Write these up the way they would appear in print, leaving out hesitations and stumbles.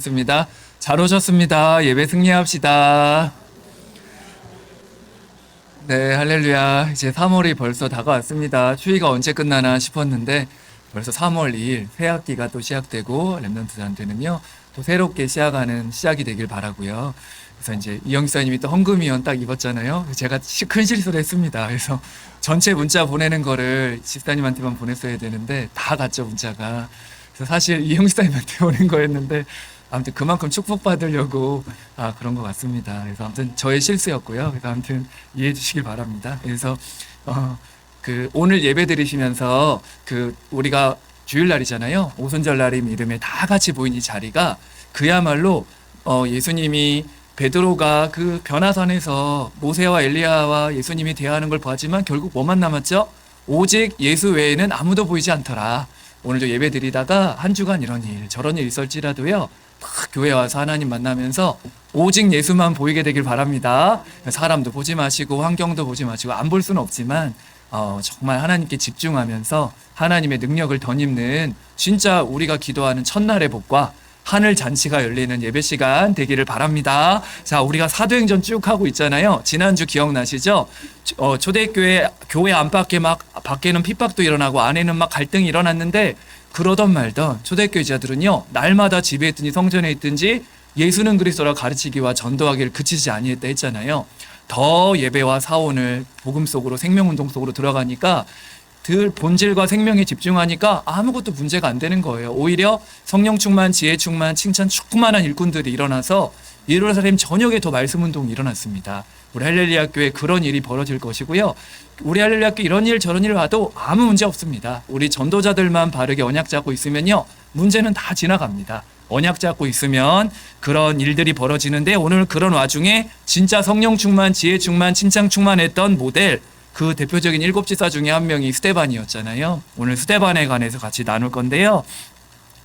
습니다. 잘 오셨습니다. 예배 승리합시다. 네, 할렐루야. 이제 3월이 벌써 다가왔습니다. 추위가 언제 끝나나 싶었는데 벌써 3월 2일 새 학기가 또 시작되고 랩런트들한테는요 또 새롭게 시작하는 시작이 되길 바라고요. 그래서 이제 이영 기사님이 또 헌금위원 딱 입었잖아요. 제가 큰 실수를 했습니다. 그래서 전체 문자 보내는 거를 집사님한테만 보냈어야 되는데 다 갔죠, 문자가. 그래서 사실 이영 기사님한테 보낸 거였는데 아무튼 그만큼 축복받으려고 그런 것 같습니다. 그래서 아무튼 저의 실수였고요. 그래서 아무튼 이해해 주시길 바랍니다. 그래서 오늘 예배 드리시면서 우리가 주일날이잖아요. 오순절날임 이름에 다 같이 모인 이 자리가 그야말로 예수님이 베드로가 그 변화산에서 모세와 엘리야와 예수님이 대화하는 걸 보았지만 결국 뭐만 남았죠? 오직 예수 외에는 아무도 보이지 않더라. 오늘도 예배 드리다가 한 주간 이런 일 저런 일 있을지라도요 막 교회 와서 하나님 만나면서 오직 예수만 보이게 되길 바랍니다. 사람도 보지 마시고 환경도 보지 마시고 안 볼 수는 없지만 정말 하나님께 집중하면서 하나님의 능력을 덧입는 진짜 우리가 기도하는 첫날의 복과 하늘 잔치가 열리는 예배 시간 되기를 바랍니다. 자, 우리가 사도행전 쭉 하고 있잖아요. 지난주 기억나시죠? 초대교회 교회 안팎에 막 밖에는 핍박도 일어나고 안에는 막 갈등이 일어났는데 그러던 말던 초대교회자들은요 날마다 집에 있든지 성전에 있든지 예수는 그리스도라 가르치기와 전도하기를 그치지 아니했다 했잖아요. 더 예배와 사원을 복음 속으로 생명운동 속으로 들어가니까 늘 본질과 생명에 집중하니까 아무것도 문제가 안 되는 거예요. 오히려 성령 충만, 지혜 충만, 칭찬 충만한 일꾼들이 일어나서 예루살렘 전역에 더 말씀 운동이 일어났습니다. 우리 할렐루야 교회 그런 일이 벌어질 것이고요. 우리 할렐루야 교회 이런 일 저런 일 와도 아무 문제 없습니다. 우리 전도자들만 바르게 언약 잡고 있으면요 문제는 다 지나갑니다. 언약 잡고 있으면 그런 일들이 벌어지는데 오늘 그런 와중에 진짜 성령 충만, 지혜 충만, 칭찬 충만했던 모델 그 대표적인 7지사 중에 한 명이 스데반이었잖아요. 오늘 스데반에 관해서 같이 나눌 건데요.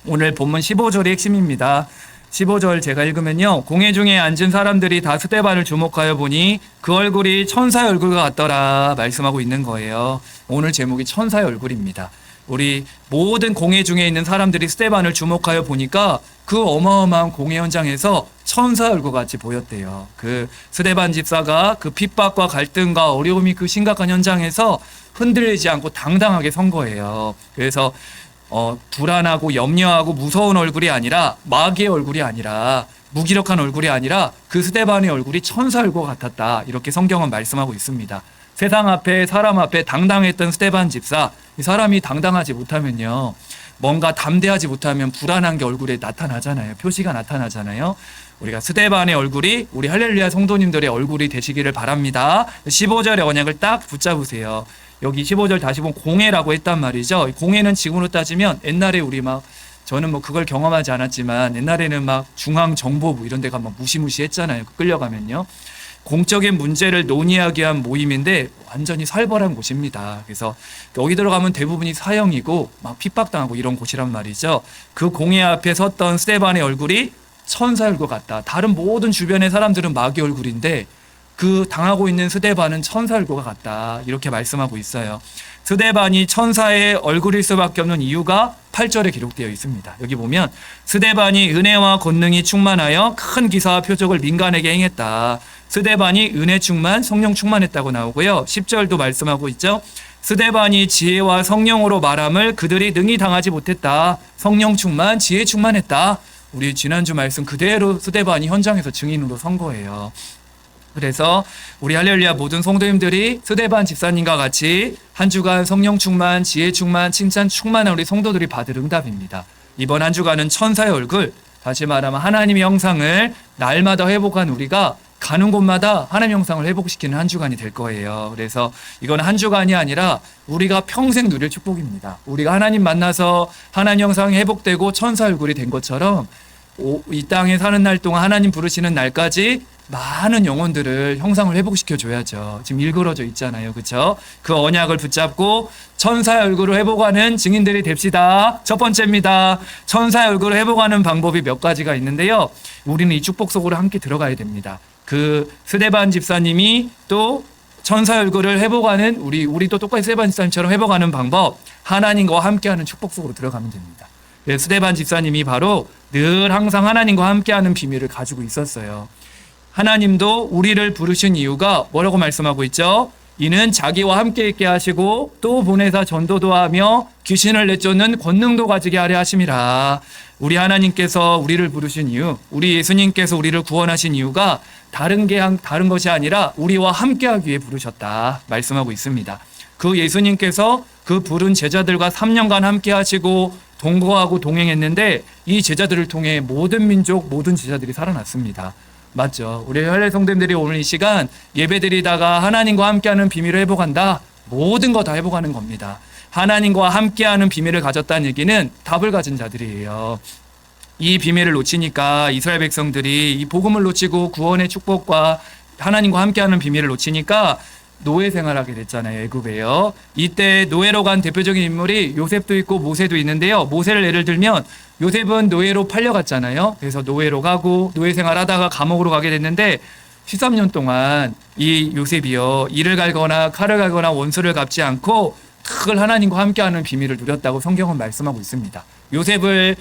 오늘 본문 15절이 핵심입니다. 15절 제가 읽으면요. 공회 중에 앉은 사람들이 다 스데반을 주목하여 보니 그 얼굴이 천사의 얼굴과 같더라 말씀하고 있는 거예요. 오늘 제목이 천사의 얼굴입니다. 우리 모든 공회 중에 있는 사람들이 스데반을 주목하여 보니까 그 어마어마한 공회 현장에서 천사 얼굴 같이 보였대요. 그 스데반 집사가 그 핍박과 갈등과 어려움이 그 심각한 현장에서 흔들리지 않고 당당하게 선 거예요. 그래서 불안하고 염려하고 무서운 얼굴이 아니라 마귀의 얼굴이 아니라 무기력한 얼굴이 아니라 그 스데반의 얼굴이 천사 얼굴 같았다. 이렇게 성경은 말씀하고 있습니다. 세상 앞에 사람 앞에 당당했던 스데반 집사, 이 사람이 당당하지 못하면요 뭔가 담대하지 못하면 불안한 게 얼굴에 나타나잖아요. 표시가 나타나잖아요. 우리가 스데반의 얼굴이 우리 할렐루야 성도님들의 얼굴이 되시기를 바랍니다. 15절의 언약을 딱 붙잡으세요. 여기 15절 다시 보면 공회라고 했단 말이죠. 공회는 지금으로 따지면 옛날에 우리 저는 그걸 경험하지 않았지만 옛날에는 중앙정보부 이런 데가 무시무시했잖아요. 끌려가면요. 공적인 문제를 논의하기 위한 모임인데 완전히 살벌한 곳입니다. 그래서 여기 들어가면 대부분이 사형이고 핍박당하고 이런 곳이란 말이죠. 그 공회 앞에 섰던 스데반의 얼굴이 천사 얼굴 같다. 다른 모든 주변의 사람들은 마귀 얼굴인데 그 당하고 있는 스데반은 천사 얼굴과 같다. 이렇게 말씀하고 있어요. 스데반이 천사의 얼굴일 수밖에 없는 이유가 8절에 기록되어 있습니다. 여기 보면 스데반이 은혜와 권능이 충만하여 큰 기사와 표적을 민간에게 행했다. 스데반이 은혜 충만, 성령 충만했다고 나오고요. 10절도 말씀하고 있죠. 스데반이 지혜와 성령으로 말함을 그들이 능히 당하지 못했다. 성령 충만, 지혜 충만했다. 우리 지난주 말씀 그대로 스데반이 현장에서 증인으로 선 거예요. 그래서 우리 할렐루야 모든 성도님들이 스데반 집사님과 같이 한 주간 성령 충만, 지혜 충만, 칭찬 충만한 우리 성도들이 받을 응답입니다. 이번 한 주간은 천사의 얼굴, 다시 말하면 하나님의 형상을 날마다 회복한 우리가 가는 곳마다 하나님 형상을 회복시키는 한 주간이 될 거예요. 그래서 이건 한 주간이 아니라 우리가 평생 누릴 축복입니다. 우리가 하나님 만나서 하나님 형상이 회복되고 천사 얼굴이 된 것처럼 이 땅에 사는 날 동안 하나님 부르시는 날까지 많은 영혼들을 형상을 회복시켜 줘야죠. 지금 일그러져 있잖아요. 그렇죠? 그 언약을 붙잡고 천사의 얼굴을 회복하는 증인들이 됩시다. 첫 번째입니다. 천사의 얼굴을 회복하는 방법이 몇 가지가 있는데요. 우리는 이 축복 속으로 함께 들어가야 됩니다. 그 스데반 집사님이 또 천사의 얼굴을 회복하는 우리도 똑같이 스데반 집사님처럼 회복하는 방법, 하나님과 함께하는 축복 속으로 들어가면 됩니다. 스데반 집사님이 바로 늘 항상 하나님과 함께하는 비밀을 가지고 있었어요. 하나님도 우리를 부르신 이유가 뭐라고 말씀하고 있죠? 이는 자기와 함께 있게 하시고 또 보내사 전도도 하며 귀신을 내쫓는 권능도 가지게 하려 하심이라. 우리 하나님께서 우리를 부르신 이유, 우리 예수님께서 우리를 구원하신 이유가 다른 것이 아니라 우리와 함께하기 위해 부르셨다 말씀하고 있습니다. 그 예수님께서 그 부른 제자들과 3년간 함께 하시고 동거하고 동행했는데 이 제자들을 통해 모든 민족, 모든 제자들이 살아났습니다. 맞죠? 우리 혈례 성도님들이 오늘 이 시간 예배드리다가 하나님과 함께하는 비밀을 회복한다. 모든 거 다 회복하는 겁니다. 하나님과 함께하는 비밀을 가졌다는 얘기는 답을 가진 자들이에요. 이 비밀을 놓치니까 이스라엘 백성들이 이 복음을 놓치고 구원의 축복과 하나님과 함께하는 비밀을 놓치니까 노예 생활하게 됐잖아요. 애굽에요. 이때 노예로 간 대표적인 인물이 요셉도 있고 모세도 있는데요. 모세를 예를 들면 요셉은 노예로 팔려갔잖아요. 그래서 노예로 가고 노예 생활하다가 감옥으로 가게 됐는데 13년 동안 이 요셉이요. 이를 갈거나 칼을 갈거나 원수를 갚지 않고 늘 하나님과 함께하는 비밀을 누렸다고 성경은 말씀하고 있습니다. 요셉을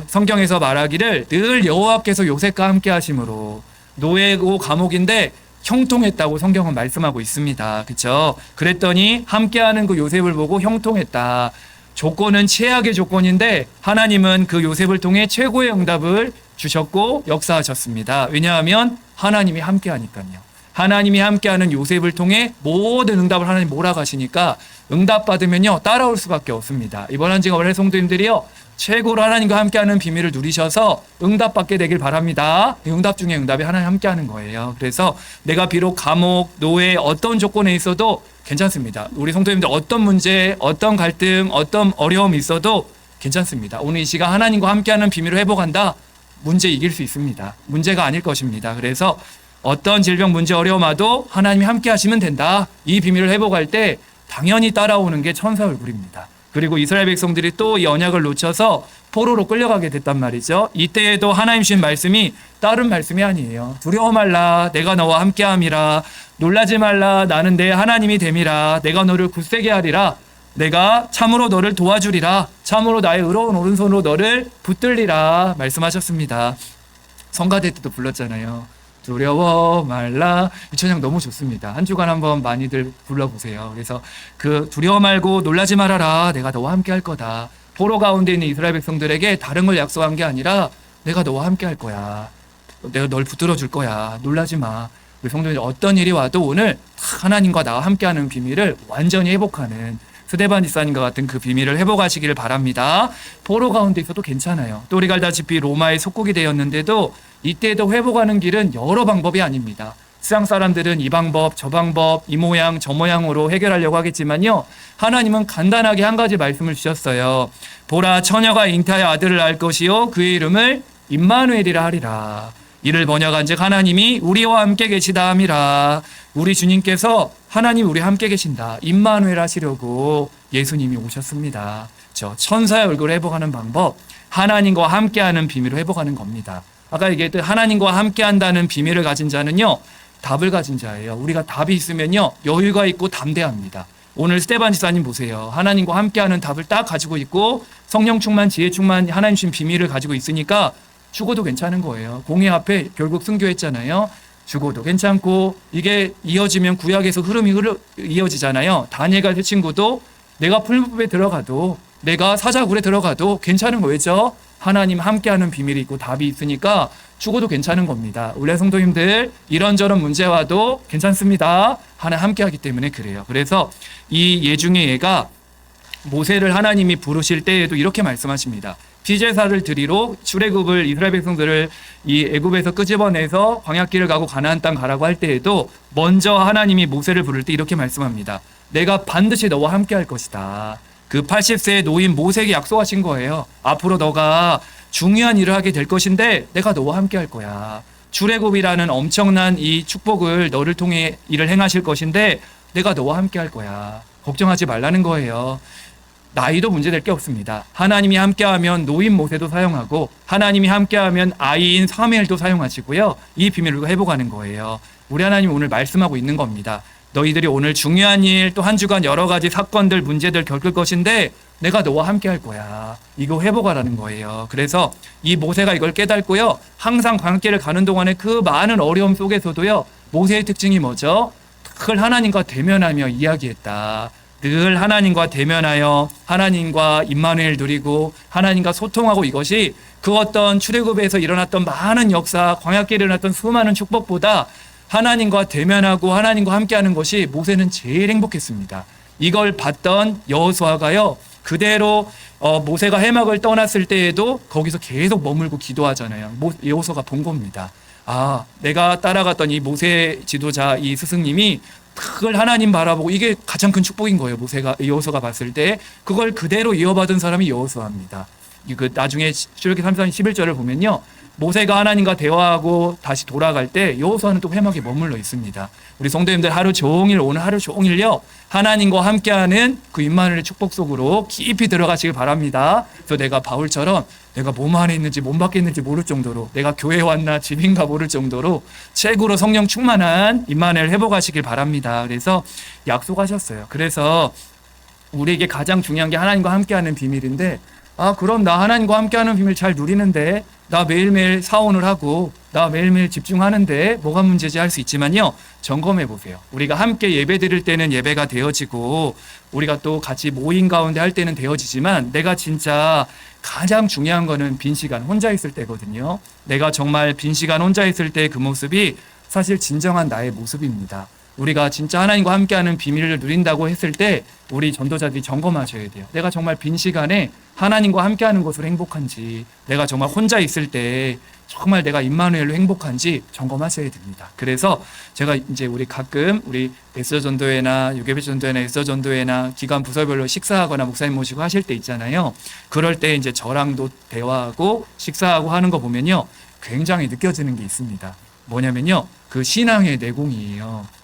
성경에서 말하기를 늘 여호와께서 요셉과 함께 하심으로 노예고 감옥인데 형통했다고 성경은 말씀하고 있습니다. 그렇죠? 그랬더니 함께하는 그 요셉을 보고 형통했다. 조건은 최악의 조건인데 하나님은 그 요셉을 통해 최고의 응답을 주셨고 역사하셨습니다. 왜냐하면 하나님이 함께하니까요. 하나님이 함께하는 요셉을 통해 모든 응답을 하나님 몰아가시니까 응답받으면요 따라올 수밖에 없습니다. 이번 한 주간 성도님들이요 최고로 하나님과 함께하는 비밀을 누리셔서 응답받게 되길 바랍니다. 응답 중에 응답이 하나님 함께하는 거예요. 그래서 내가 비록 감옥, 노예 어떤 조건에 있어도 괜찮습니다. 우리 성도님들 어떤 문제, 어떤 갈등, 어떤 어려움이 있어도 괜찮습니다. 오늘 이 시간 하나님과 함께하는 비밀을 회복한다. 문제 이길 수 있습니다. 문제가 아닐 것입니다. 그래서 어떤 질병, 문제, 어려움 와도 하나님이 함께 하시면 된다. 이 비밀을 회복할 때 당연히 따라오는 게 천사 얼굴입니다. 그리고 이스라엘 백성들이 또 이 언약을 놓쳐서 포로로 끌려가게 됐단 말이죠. 이때에도 하나님 주신 말씀이 다른 말씀이 아니에요. 두려워 말라 내가 너와 함께함이라. 놀라지 말라 나는 내 하나님이 됨이라. 내가 너를 굳세게 하리라. 내가 참으로 너를 도와주리라. 참으로 나의 의로운 오른손으로 너를 붙들리라 말씀하셨습니다. 성가대 때도 불렀잖아요. 두려워 말라. 이 찬양 너무 좋습니다. 한 주간 한번 많이들 불러보세요. 그래서 그 두려워 말고 놀라지 말아라. 내가 너와 함께 할 거다. 포로 가운데 있는 이스라엘 백성들에게 다른 걸 약속한 게 아니라 내가 너와 함께 할 거야. 내가 널 붙들어 줄 거야. 놀라지 마. 우리 성도님들 어떤 일이 와도 오늘 하나님과 나와 함께하는 비밀을 완전히 회복하는 스데반 집사님과 같은 그 비밀을 회복하시기를 바랍니다. 포로 가운데 있어도 괜찮아요. 또 우리가 알다시피 로마의 속국이 되었는데도 이때도 회복하는 길은 여러 방법이 아닙니다. 세상 사람들은 이 방법, 저 방법, 이 모양, 저 모양으로 해결하려고 하겠지만요. 하나님은 간단하게 한 가지 말씀을 주셨어요. 보라 처녀가 잉타의 아들을 낳을 것이요 그의 이름을 임마누엘이라 하리라. 이를 번역한즉 하나님이 우리와 함께 계시다 함이라. 우리 주님께서 하나님 우리 함께 계신다. 임마누엘 하시려고 예수님이 오셨습니다. 저 천사의 얼굴을 회복하는 방법, 하나님과 함께하는 비밀을 회복하는 겁니다. 아까 얘기했듯 하나님과 함께한다는 비밀을 가진 자는요 답을 가진 자예요. 우리가 답이 있으면요 여유가 있고 담대합니다. 오늘 스데반 집사님 보세요. 하나님과 함께하는 답을 딱 가지고 있고 성령 충만, 지혜 충만, 하나님 주신 비밀을 가지고 있으니까 죽어도 괜찮은 거예요. 공의 앞에 결국 순교했잖아요. 죽어도 괜찮고 이게 이어지면 구약에서 흐름이 이어지잖아요. 다니엘과 그 친구도 내가 풀무불에 들어가도 내가 사자굴에 들어가도 괜찮은 거죠. 하나님 함께하는 비밀이 있고 답이 있으니까 죽어도 괜찮은 겁니다. 우리 성도님들 이런저런 문제 와도 괜찮습니다. 하나님 함께하기 때문에 그래요. 그래서 이 예 중에 예가 모세를 하나님이 부르실 때에도 이렇게 말씀하십니다. 피제사를 드리러 출애굽을 이스라엘 백성들을 이 애굽에서 끄집어내서 광야길을 가고 가나안 땅 가라고 할 때에도 먼저 하나님이 모세를 부를 때 이렇게 말씀합니다. 내가 반드시 너와 함께 할 것이다. 그 80세의 노인 모세에게 약속하신 거예요. 앞으로 너가 중요한 일을 하게 될 것인데 내가 너와 함께 할 거야. 출애굽이라는 엄청난 이 축복을 너를 통해 일을 행하실 것인데 내가 너와 함께 할 거야. 걱정하지 말라는 거예요. 나이도 문제될 게 없습니다. 하나님이 함께하면 노인 모세도 사용하고 하나님이 함께하면 아이인 사무엘도 사용하시고요. 이 비밀을 회복하는 거예요. 우리 하나님 오늘 말씀하고 있는 겁니다. 너희들이 오늘 중요한 일, 또 한 주간 여러 가지 사건들, 문제들 겪을 것인데 내가 너와 함께 할 거야. 이거 회복하라는 거예요. 그래서 이 모세가 이걸 깨닫고요. 항상 광야길을 가는 동안에 그 많은 어려움 속에서도요. 모세의 특징이 뭐죠? 늘 하나님과 대면하며 이야기했다. 늘 하나님과 대면하여 하나님과 임마누엘 누리고 하나님과 소통하고, 이것이 그 어떤 출애굽에서 일어났던 많은 역사, 광야길에 일어났던 수많은 축복보다 하나님과 대면하고 하나님과 함께하는 것이 모세는 제일 행복했습니다. 이걸 봤던 여호수아가요, 그대로 모세가 해막을 떠났을 때에도 거기서 계속 머물고 기도하잖아요. 여호수아가 본 겁니다. 아, 내가 따라갔던 이 모세 지도자, 이 스승님이 그걸 하나님 바라보고, 이게 가장 큰 축복인 거예요. 여호수아가 봤을 때 그걸 그대로 이어받은 사람이 여호수아입니다. 그 나중에 출애굽기 3장 11절을 보면요, 모세가 하나님과 대화하고 다시 돌아갈 때 여호수아는 또 회막에 머물러 있습니다. 우리 성도님들 하루 종일, 오늘 하루 종일요, 하나님과 함께하는 그 임마누엘의 축복 속으로 깊이 들어가시길 바랍니다. 그래서 내가 바울처럼 내가 몸 안에 있는지 몸 밖에 있는지 모를 정도로, 내가 교회에 왔나 집인가 모를 정도로 최고로 성령 충만한 임마누엘 회복하시길 바랍니다. 그래서 약속하셨어요. 그래서 우리에게 가장 중요한 게 하나님과 함께하는 비밀인데, 아, 그럼 나 하나님과 함께하는 비밀 잘 누리는데, 나 매일매일 사원을 하고 나 매일매일 집중하는데 뭐가 문제지 할 수 있지만요, 점검해 보세요. 우리가 함께 예배 드릴 때는 예배가 되어지고 우리가 또 같이 모임 가운데 할 때는 되어지지만, 내가 진짜 가장 중요한 거는 빈 시간 혼자 있을 때거든요. 내가 정말 빈 시간 혼자 있을 때 그 모습이 사실 진정한 나의 모습입니다. 우리가 진짜 하나님과 함께하는 비밀을 누린다고 했을 때 우리 전도자들이 점검하셔야 돼요. 내가 정말 빈 시간에 하나님과 함께하는 것으로 행복한지, 내가 정말 혼자 있을 때 정말 내가 임마누엘로 행복한지 점검하셔야 됩니다. 그래서 제가 이제 우리 가끔 우리 에스더 전도회나 유개배 전도회나 에스더 전도회나 기관 부서별로 식사하거나 목사님 모시고 하실 때 있잖아요. 그럴 때 이제 저랑도 대화하고 식사하고 하는 거 보면요, 굉장히 느껴지는 게 있습니다. 뭐냐면요, 그 신앙의 내공이에요.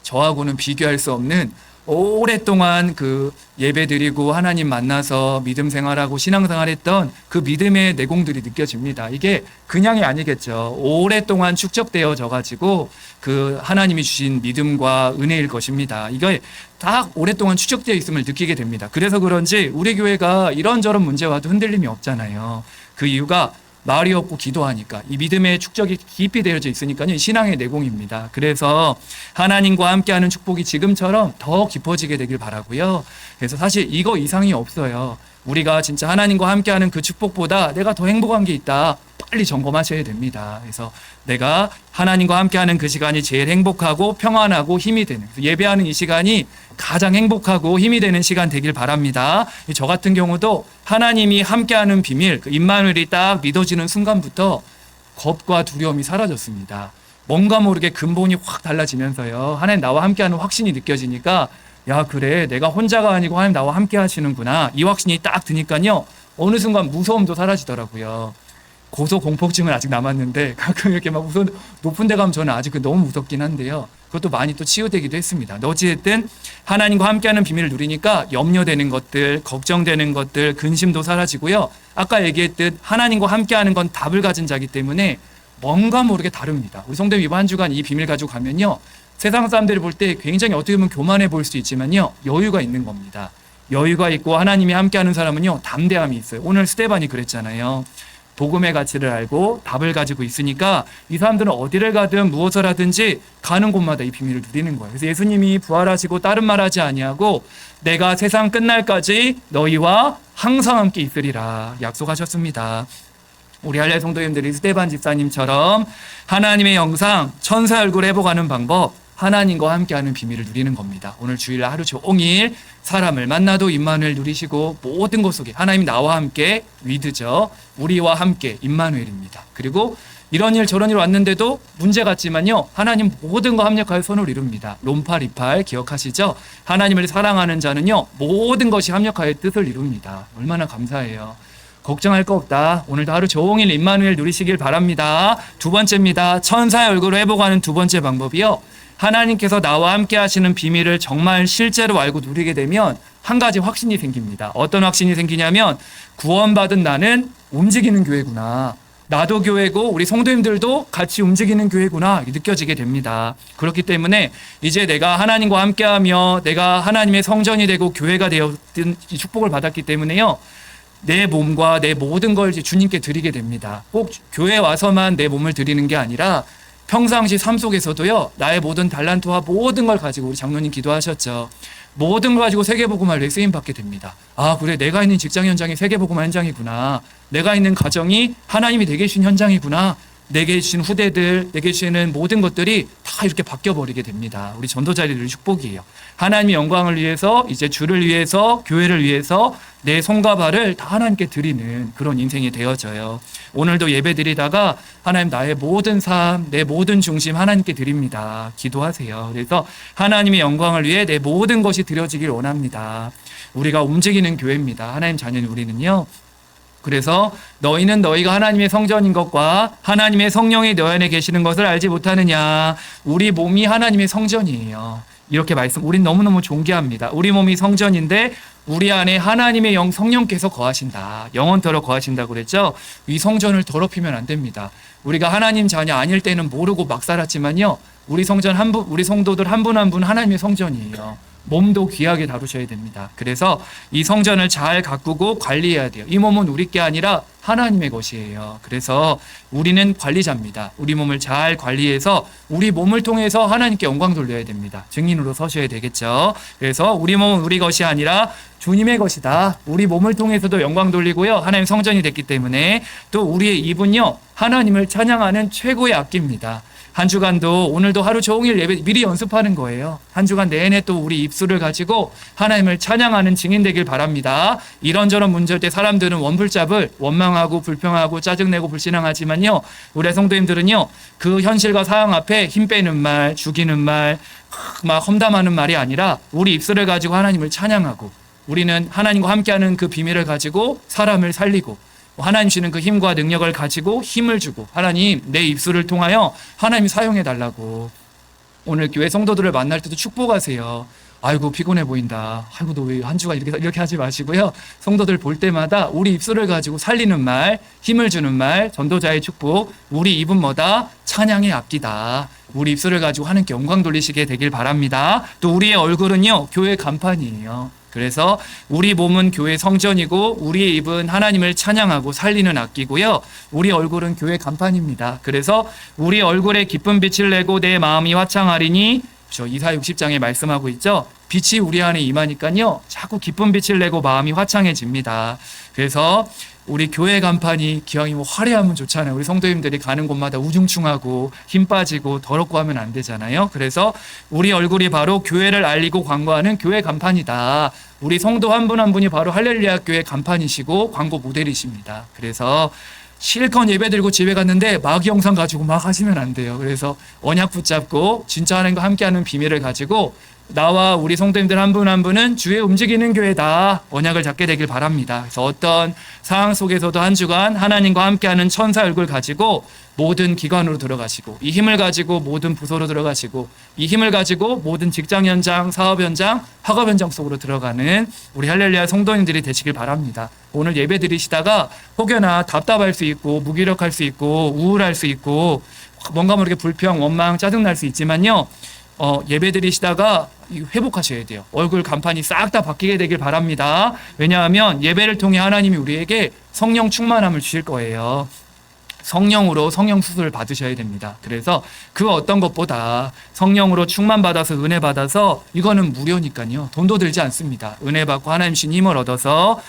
저하고는 비교할 수 없는, 오랫동안 그 예배 드리고 하나님 만나서 믿음 생활하고 신앙생활했던 그 믿음의 내공들이 느껴집니다. 이게 그냥이 아니겠죠. 오랫동안 축적되어져 가지고 그 하나님이 주신 믿음과 은혜일 것입니다. 이게 다 오랫동안 축적되어 있음을 느끼게 됩니다. 그래서 그런지 우리 교회가 이런저런 문제 와도 흔들림이 없잖아요. 그 이유가 말이 없고 기도하니까, 이 믿음의 축적이 깊이 되어져 있으니까요, 신앙의 내공입니다. 그래서 하나님과 함께하는 축복이 지금처럼 더 깊어지게 되길 바라고요. 그래서 사실 이거 이상이 없어요. 우리가 진짜 하나님과 함께하는 그 축복보다 내가 더 행복한 게 있다, 빨리 점검하셔야 됩니다. 그래서 내가 하나님과 함께하는 그 시간이 제일 행복하고 평안하고 힘이 되는, 예배하는 이 시간이 가장 행복하고 힘이 되는 시간 되길 바랍니다. 저 같은 경우도 하나님이 함께하는 비밀, 그 임마누엘이 딱 믿어지는 순간부터 겁과 두려움이 사라졌습니다. 뭔가 모르게 근본이 확 달라지면서요, 하나님 나와 함께하는 확신이 느껴지니까, 야, 그래, 내가 혼자가 아니고 하나님 나와 함께 하시는구나, 이 확신이 딱 드니까요, 어느 순간 무서움도 사라지더라고요. 고소공포증은 아직 남았는데 가끔 이렇게 막 무서운 높은 데 가면 저는 아직 너무 무섭긴 한데요, 그것도 많이 또 치유되기도 했습니다. 어찌됐든 하나님과 함께하는 비밀을 누리니까 염려되는 것들, 걱정되는 것들, 근심도 사라지고요, 아까 얘기했듯 하나님과 함께하는 건 답을 가진 자기 때문에 뭔가 모르게 다릅니다. 우리 성도님 이번 한 주간 이 비밀 가지고 가면요, 세상 사람들이 볼 때 굉장히 어떻게 보면 교만해 보일 수 있지만요, 여유가 있는 겁니다. 여유가 있고 하나님이 함께하는 사람은요, 담대함이 있어요. 오늘 스데반이 그랬잖아요. 복음의 가치를 알고 답을 가지고 있으니까 이 사람들은 어디를 가든 무엇을 하든지 가는 곳마다 이 비밀을 누리는 거예요. 그래서 예수님이 부활하시고 다른 말 하지 아니하고 내가 세상 끝날까지 너희와 항상 함께 있으리라 약속하셨습니다. 우리 할례 성도님들이 스데반 집사님처럼 하나님의 영상, 천사 얼굴 회복하는 방법, 하나님과 함께하는 비밀을 누리는 겁니다. 오늘 주일 하루 종일 사람을 만나도 임마누엘 누리시고, 모든 것 속에 하나님이 나와 함께, 위드죠, 우리와 함께 임마누엘입니다. 그리고 이런 일 저런 일 왔는데도 문제 같지만요, 하나님 모든 거 합력하여 선을 이룹니다. 롬팔 이팔 기억하시죠? 하나님을 사랑하는 자는요, 모든 것이 합력하여 뜻을 이룹니다. 얼마나 감사해요. 걱정할 거 없다. 오늘도 하루 종일 임마누엘 누리시길 바랍니다. 두 번째입니다. 천사의 얼굴을 회복하는 두 번째 방법이요, 하나님께서 나와 함께 하시는 비밀을 정말 실제로 알고 누리게 되면 한 가지 확신이 생깁니다. 어떤 확신이 생기냐면, 구원받은 나는 움직이는 교회구나. 나도 교회고 우리 성도님들도 같이 움직이는 교회구나 느껴지게 됩니다. 그렇기 때문에 이제 내가 하나님과 함께하며 내가 하나님의 성전이 되고 교회가 되었던 이 축복을 받았기 때문에요. 내 몸과 내 모든 걸 주님께 드리게 됩니다. 꼭 교회에 와서만 내 몸을 드리는 게 아니라 평상시 삶 속에서도요. 나의 모든 달란트와 모든 걸 가지고 우리 장로님 기도하셨죠. 모든 걸 가지고 세계복음화를 쓰임 받게 됩니다. 아 그래 내가 있는 직장 현장이 세계복음화 현장이구나. 내가 있는 가정이 하나님이 내게 주신 현장이구나. 내게 주신 후대들, 내게 주시는 모든 것들이 다 이렇게 바뀌어버리게 됩니다. 우리 전도자들의 축복이에요. 하나님의 영광을 위해서 이제 주를 위해서 교회를 위해서 내 손과 발을 다 하나님께 드리는 그런 인생이 되어져요. 오늘도 예배 드리다가 하나님 나의 모든 삶, 내 모든 중심 하나님께 드립니다. 기도하세요. 그래서 하나님의 영광을 위해 내 모든 것이 드려지길 원합니다. 우리가 움직이는 교회입니다. 하나님 자녀인 우리는요. 그래서 너희는 너희가 하나님의 성전인 것과 하나님의 성령이 너희 안에 계시는 것을 알지 못하느냐. 우리 몸이 하나님의 성전이에요. 이렇게 말씀 우린 너무너무 존귀합니다. 우리 몸이 성전인데 우리 안에 하나님의 영 성령께서 거하신다. 영원토록 거하신다고 그랬죠. 이 성전을 더럽히면 안 됩니다. 우리가 하나님 자녀 아닐 때는 모르고 막 살았지만요. 우리 성전 우리 성도들 한 분 한 분 하나님의 성전이에요. 몸도 귀하게 다루셔야 됩니다. 그래서 이 성전을 잘 가꾸고 관리해야 돼요. 이 몸은 우리 게 아니라 하나님의 것이에요. 그래서 우리는 관리자입니다. 우리 몸을 잘 관리해서 우리 몸을 통해서 하나님께 영광 돌려야 됩니다. 증인으로 서셔야 되겠죠. 그래서 우리 몸은 우리 것이 아니라 주님의 것이다. 우리 몸을 통해서도 영광 돌리고요. 하나님 성전이 됐기 때문에 또 우리의 입은요. 하나님을 찬양하는 최고의 악기입니다. 한 주간도 오늘도 하루 종일 예배 미리 연습하는 거예요. 한 주간 내내 또 우리 입술을 가지고 하나님을 찬양하는 증인 되길 바랍니다. 이런저런 문제일 때 사람들은 원불잡을 원망하고 불평하고 짜증내고 불신앙하지만요. 우리 성도님들은요. 그 현실과 상황 앞에 힘 빼는 말, 죽이는 말, 막 험담하는 말이 아니라 우리 입술을 가지고 하나님을 찬양하고 우리는 하나님과 함께하는 그 비밀을 가지고 사람을 살리고 하나님 주시는 그 힘과 능력을 가지고 힘을 주고 하나님 내 입술을 통하여 하나님이 사용해 달라고. 오늘 교회 성도들을 만날 때도 축복하세요. 아이고 피곤해 보인다. 아이고 너 왜 한 주가 이렇게 하지 마시고요. 성도들 볼 때마다 우리 입술을 가지고 살리는 말, 힘을 주는 말, 전도자의 축복. 우리 입은 뭐다? 찬양의 악기다. 우리 입술을 가지고 하나님께 영광 돌리시게 되길 바랍니다. 또 우리의 얼굴은요 교회 간판이에요. 그래서 우리 몸은 교회 성전이고 우리의 입은 하나님을 찬양하고 살리는 악기고요. 우리 얼굴은 교회 간판입니다. 그래서 우리 얼굴에 기쁜 빛을 내고 내 마음이 화창하리니 저 이사야 60장에 말씀하고 있죠. 빛이 우리 안에 임하니까요. 자꾸 기쁜 빛을 내고 마음이 화창해집니다. 그래서 우리 교회 간판이 기왕이 화려하면 좋잖아요. 우리 성도님들이 가는 곳마다 우중충하고 힘 빠지고 더럽고 하면 안 되잖아요. 그래서 우리 얼굴이 바로 교회를 알리고 광고하는 교회 간판이다. 우리 성도 한 분 한 분이 바로 할렐루야 교회 간판이시고 광고 모델이십니다. 그래서 실컷 예배 드리고 집에 갔는데 마귀 영상 가지고 막 하시면 안 돼요. 그래서 언약 붙잡고 진짜 하나님과 함께하는 비밀을 가지고 나와 우리 성도님들 한 분 한 분은 주의 움직이는 교회다. 언약을 잡게 되길 바랍니다. 그래서 어떤 상황 속에서도 한 주간 하나님과 함께하는 천사 얼굴 가지고 모든 기관으로 들어가시고 이 힘을 가지고 모든 부서로 들어가시고 이 힘을 가지고 모든 직장 현장, 사업 현장, 학업 현장 속으로 들어가는 우리 할렐루야 성도님들이 되시길 바랍니다. 오늘 예배 드리시다가 혹여나 답답할 수 있고 무기력할 수 있고 우울할 수 있고 뭔가 모르게 불평, 원망, 짜증날 수 있지만요. 예배 드리시다가 회복하셔야 돼요. 얼굴 간판이 싹 다 바뀌게 되길 바랍니다. 왜냐하면 예배를 통해 하나님이 우리에게 성령 충만함을 주실 거예요. 성령으로 성령 수술을 받으셔야 됩니다. 그래서 그 어떤 것보다 성령으로 충만받아서 은혜 받아서 이거는 무료니까요. 돈도 들지 않습니다. 은혜 받고 하나님 신 힘을 얻어서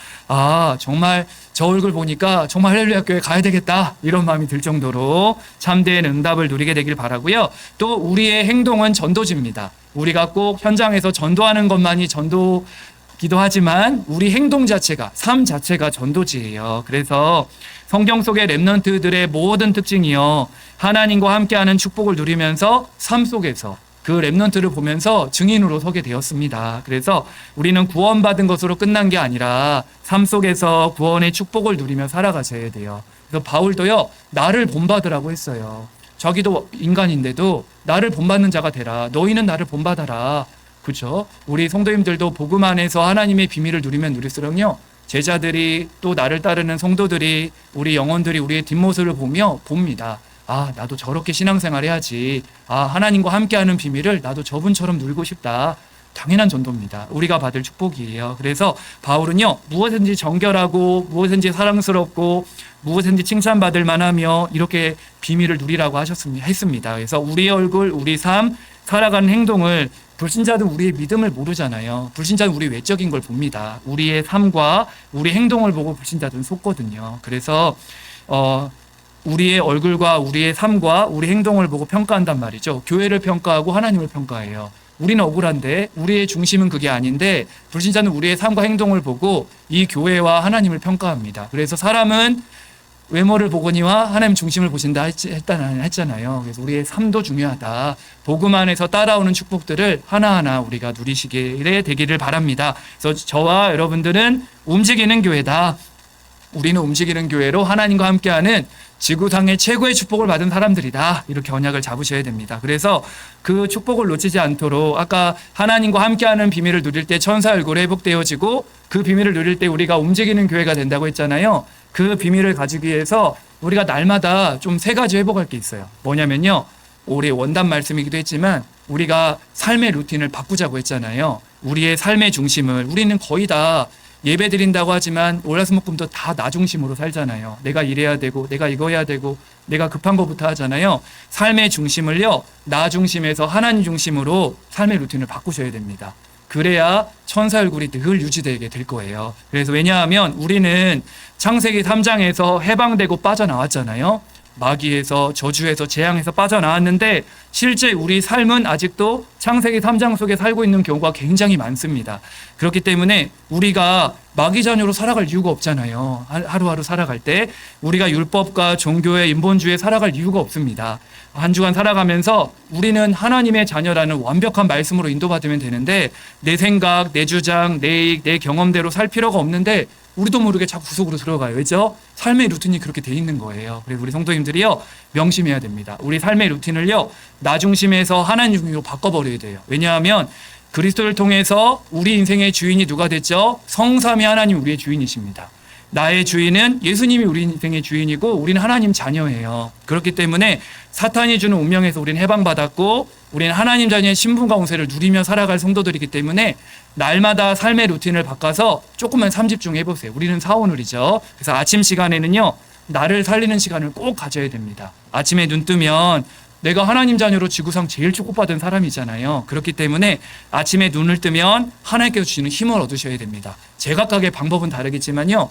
정말 저 얼굴 보니까 정말 할렐루야 교회 가야 되겠다 이런 마음이 들 정도로 참된 응답을 누리게 되길 바라고요. 또 우리의 행동은 전도지입니다. 우리가 꼭 현장에서 전도하는 것만이 전도기도 하지만 우리 행동 자체가 삶 자체가 전도지예요. 그래서 성경 속의 렘넌트들의 모든 특징이요. 하나님과 함께하는 축복을 누리면서 삶 속에서 그 렘넌트를 보면서 증인으로 서게 되었습니다. 그래서 우리는 구원받은 것으로 끝난 게 아니라 삶 속에서 구원의 축복을 누리며 살아가셔야 돼요. 그래서 바울도요. 나를 본받으라고 했어요. 자기도 인간인데도 나를 본받는 자가 되라. 너희는 나를 본받아라. 그렇죠? 우리 성도님들도 복음 안에서 하나님의 비밀을 누리면 누릴수록요. 제자들이 또 나를 따르는 성도들이 우리 영혼들이 우리의 뒷모습을 보며 봅니다. 아, 나도 저렇게 신앙생활 해야지. 아, 하나님과 함께하는 비밀을 나도 저분처럼 누리고 싶다. 당연한 전도입니다. 우리가 받을 축복이에요. 그래서 바울은요, 무엇인지 정결하고 무엇인지 사랑스럽고 무엇인지 칭찬받을 만하며 이렇게 비밀을 누리라고 했습니다. 그래서 우리의 얼굴, 우리 삶, 살아가는 행동을 불신자는 우리의 믿음을 모르잖아요. 불신자는 우리 외적인 걸 봅니다. 우리의 삶과 우리 행동을 보고 불신자들은 속거든요. 그래서 우리의 얼굴과 우리의 삶과 우리 행동을 보고 평가한단 말이죠. 교회를 평가하고 하나님을 평가해요. 우리는 억울한데 우리의 중심은 그게 아닌데 불신자는 우리의 삶과 행동을 보고 이 교회와 하나님을 평가합니다. 그래서 사람은 외모를 보거니와 하나님 중심을 보신다 했잖아요. 그래서 우리의 삶도 중요하다. 복음 안에서 따라오는 축복들을 하나하나 우리가 누리시게 되기를 바랍니다. 그래서 저와 여러분들은 움직이는 교회다. 우리는 움직이는 교회로 하나님과 함께하는 지구상의 최고의 축복을 받은 사람들이다. 이렇게 언약을 잡으셔야 됩니다. 그래서 그 축복을 놓치지 않도록 아까 하나님과 함께하는 비밀을 누릴 때 천사 얼굴에 회복되어지고 그 비밀을 누릴 때 우리가 움직이는 교회가 된다고 했잖아요. 그 비밀을 가지기 위해서 우리가 날마다 좀 세 가지 회복할 게 있어요. 뭐냐면요. 올해 원단 말씀이기도 했지만 우리가 삶의 루틴을 바꾸자고 했잖아요. 우리의 삶의 중심을 우리는 거의 다 예배 드린다고 하지만 월화수목금도 다 나 중심으로 살잖아요. 내가 이래야 되고 내가 이거 해야 되고 내가 급한 것부터 하잖아요. 삶의 중심을요. 나 중심에서 하나님 중심으로 삶의 루틴을 바꾸셔야 됩니다. 그래야 천사 얼굴이 늘 유지되게 될 거예요. 그래서 왜냐하면 우리는 창세기 3장에서 해방되고 빠져나왔잖아요. 마귀에서 저주에서 재앙에서 빠져나왔는데 실제 우리 삶은 아직도 창세기 3장 속에 살고 있는 경우가 굉장히 많습니다. 그렇기 때문에 우리가 마귀 자녀로 살아갈 이유가 없잖아요. 하루하루 살아갈 때 우리가 율법과 종교의 인본주의에 살아갈 이유가 없습니다. 한 주간 살아가면서 우리는 하나님의 자녀라는 완벽한 말씀으로 인도받으면 되는데 내 생각, 내 주장, 내 이익, 내 경험대로 살 필요가 없는데 우리도 모르게 자꾸 구속으로 들어가요. 그렇죠? 삶의 루틴이 그렇게 돼 있는 거예요. 그래서 우리 성도님들이요. 명심해야 됩니다. 우리 삶의 루틴을요. 나 중심에서 하나님 중심으로 바꿔버려야 돼요. 왜냐하면 그리스도를 통해서 우리 인생의 주인이 누가 됐죠? 성삼위 하나님 우리의 주인이십니다. 나의 주인은 예수님이 우리 인생의 주인이고 우리는 하나님 자녀예요. 그렇기 때문에 사탄이 주는 운명에서 우리는 해방받았고 우리는 하나님 자녀의 신분과 운세를 누리며 살아갈 성도들이기 때문에 날마다 삶의 루틴을 바꿔서 조금만 삶 집중해 보세요. 우리는 사오늘이죠. 그래서 아침 시간에는요. 나를 살리는 시간을 꼭 가져야 됩니다. 아침에 눈 뜨면 내가 하나님 자녀로 지구상 제일 축복받은 사람이잖아요. 그렇기 때문에 아침에 눈을 뜨면 하나님께서 주시는 힘을 얻으셔야 됩니다. 제각각의 방법은 다르겠지만요.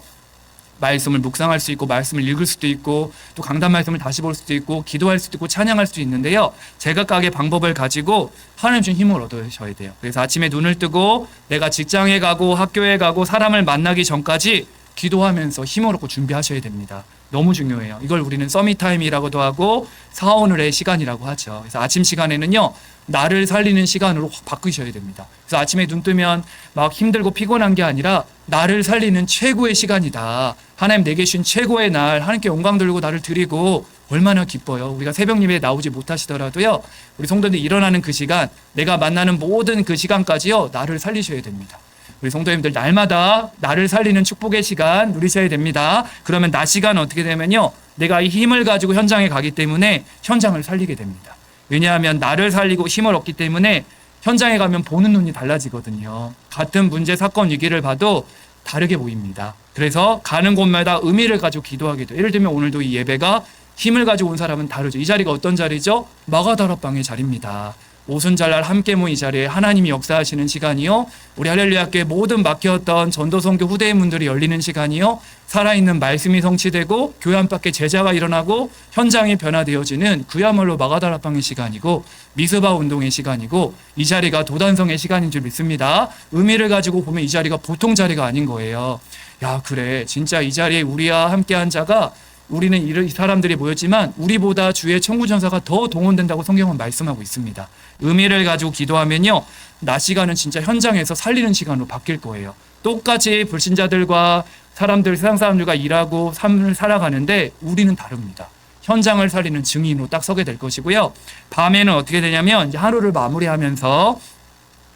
말씀을 묵상할 수 있고 말씀을 읽을 수도 있고 또 강단 말씀을 다시 볼 수도 있고 기도할 수도 있고 찬양할 수도 있는데요. 제각각의 방법을 가지고 하나님 준 힘을 얻으셔야 돼요. 그래서 아침에 눈을 뜨고 내가 직장에 가고 학교에 가고 사람을 만나기 전까지 기도하면서 힘을 얻고 준비하셔야 됩니다. 너무 중요해요. 이걸 우리는 서밋타임이라고도 하고 사오늘의 시간이라고 하죠. 그래서 아침 시간에는요. 나를 살리는 시간으로 확 바꾸셔야 됩니다. 그래서 아침에 눈 뜨면 막 힘들고 피곤한 게 아니라 나를 살리는 최고의 시간이다. 하나님 내게 주신 최고의 날 하나님께 영광 돌리고 나를 드리고 얼마나 기뻐요. 우리가 새벽 예배에 나오지 못하시더라도요. 우리 성도님들 일어나는 그 시간 내가 만나는 모든 그 시간까지요. 나를 살리셔야 됩니다. 우리 성도님들 날마다 나를 살리는 축복의 시간 누리셔야 됩니다. 그러면 낮 시간 어떻게 되면요. 내가 이 힘을 가지고 현장에 가기 때문에 현장을 살리게 됩니다. 왜냐하면 나를 살리고 힘을 얻기 때문에 현장에 가면 보는 눈이 달라지거든요. 같은 문제, 사건, 위기를 봐도 다르게 보입니다. 그래서 가는 곳마다 의미를 가지고 기도하게 돼요. 예를 들면 오늘도 이 예배가 힘을 가지고 온 사람은 다르죠. 이 자리가 어떤 자리죠? 마가다락방의 자리입니다. 오순절날 함께 모인 이 자리에 하나님이 역사하시는 시간이요. 우리 할렐루야 교회 모든 막혔던 전도선교 후대인 분들이 열리는 시간이요. 살아있는 말씀이 성취되고 교회 안팎에 제자가 일어나고 현장이 변화되어지는 그야말로 마가다락방의 시간이고 미스바 운동의 시간이고 이 자리가 도단성의 시간인 줄 믿습니다. 의미를 가지고 보면 이 자리가 보통 자리가 아닌 거예요. 야 그래 진짜 이 자리에 우리와 함께한 자가 우리는 이 사람들이 모였지만 우리보다 주의 천구천사가 더 동원된다고 성경은 말씀하고 있습니다. 의미를 가지고 기도하면요. 낮 시간은 진짜 현장에서 살리는 시간으로 바뀔 거예요. 똑같이 불신자들과 사람들, 세상 사람들과 일하고 삶을 살아가는데 우리는 다릅니다. 현장을 살리는 증인으로 딱 서게 될 것이고요. 밤에는 어떻게 되냐면 이제 하루를 마무리하면서